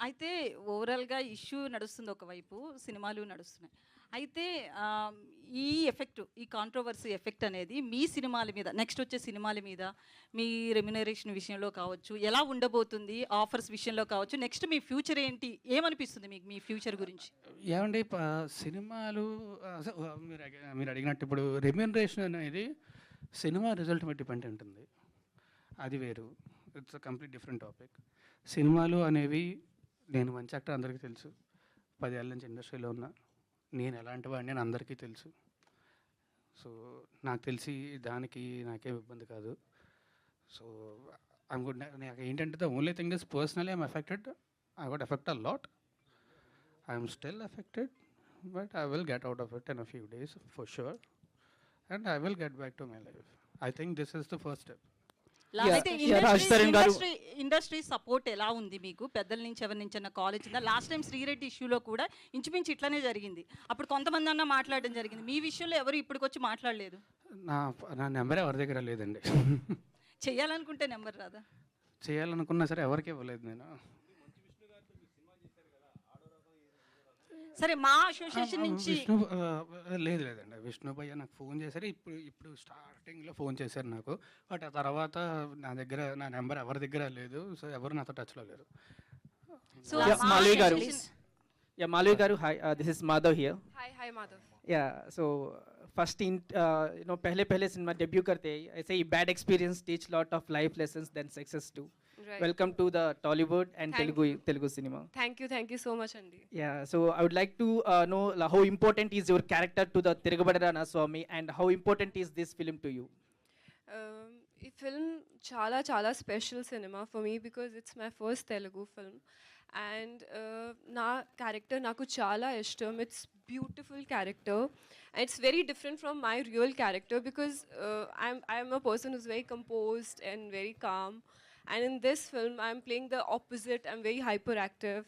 అయితే ఓవరాల్‌గా ఇష్యూ నడుస్తుంది ఒకవైపు, సినిమాలు నడుస్తున్నాయి. అయితే ఈ ఎఫెక్ట్, ఈ కాంట్రోవర్సీ ఎఫెక్ట్ అనేది మీ సినిమాల మీద, నెక్స్ట్ వచ్చే సినిమాల మీద, మీ రెమ్యునరేషన్ విషయంలో కావచ్చు, ఎలా ఉండబోతుంది? ఆఫర్స్ విషయంలో కావచ్చు, నెక్స్ట్ మీ ఫ్యూచర్ ఏంటి? ఏమనిపిస్తుంది మీకు మీ ఫ్యూచర్ గురించి? ఏవండి సినిమాలు మీరు అడిగినట్టు ఇప్పుడు రెమ్యూనరేషన్ అనేది సినిమా రిజల్ట్ మీద డిపెండ్ ఉంటుంది. అది వేరు. It's a complete different topic. సినిమాలు అనేవి నేను మంచి యాక్టర్ అందరికీ తెలుసు. 10 ఏళ్ళ నుంచి ఇండస్ట్రీలో ఉన్నా. నేను ఎలాంటి వాడిని అని అందరికీ తెలుసు. సో నాకు తెలిసి దానికి నాకేం ఇబ్బంది కాదు. So I'm good. నాకు ఏంటంటే the only thing is personally I'm affected. I got effect a lot. I'm still affected, but I will get out of it in a few days for sure. And I will get back to my life. I think this is the first step. అయితే industry support ఎలా ఉంది మీకు? పెద్దల నుంచి ఎవరి నుంచి అన్న call వచ్చిందా? లాస్ట్ టైం శ్రీరెడ్డి ఇష్యూలో కూడా ఇంచుమించు ఇట్లానే జరిగింది. అప్పుడు కొంతమంది అన్న మాట్లాడడం జరిగింది. మీ విషయంలో ఎవరు ఇప్పటికొచ్చి మాట్లాడలేదు. నా నా నెంబర్ ఎవరి దగ్గర లేదండి. చెయ్యాలనుకుంటే నెంబర్ రాదా? చేయాలనుకున్నా సరే ఎవరికి ఇవ్వలేదు నేను. సరే, మా అసోసియేషన్ నుంచి లేదండి. విష్ణు భయ్య నాకు ఫోన్ చేశారు. ఇప్పుడు ఇప్పుడు స్టార్టింగ్లో ఫోన్ చేశారు నాకు. బట్ ఆ తర్వాత నా నెంబర్ ఎవరి దగ్గర లేదు. సో ఎవరు నాతో టచ్లో లేరు. సో Yeah, మా Malvi garu. association- Malvi garu, hi. This is Madhav here. Hi, Madhav. Yeah, so first पहले सिनेमा डेब्यू करते ही ऐसे ही bad experience teach lot of life lessons then success too. Right. Welcome to the Tollywood and Thank Telugu cinema. Thank you so much, Andy. Yeah, so I would like to know how important is your character to the Tirugabada Swami and how important is this film to you? ఈ film చాలా చాలా special cinema for me because it's my first Telugu film and నా character నాకు చాలా ఇష్టం. It's beautiful character and it's very different from my real character because I'm a person who's very composed and very calm. And in this film, I'm playing the opposite. I'm very hyperactive.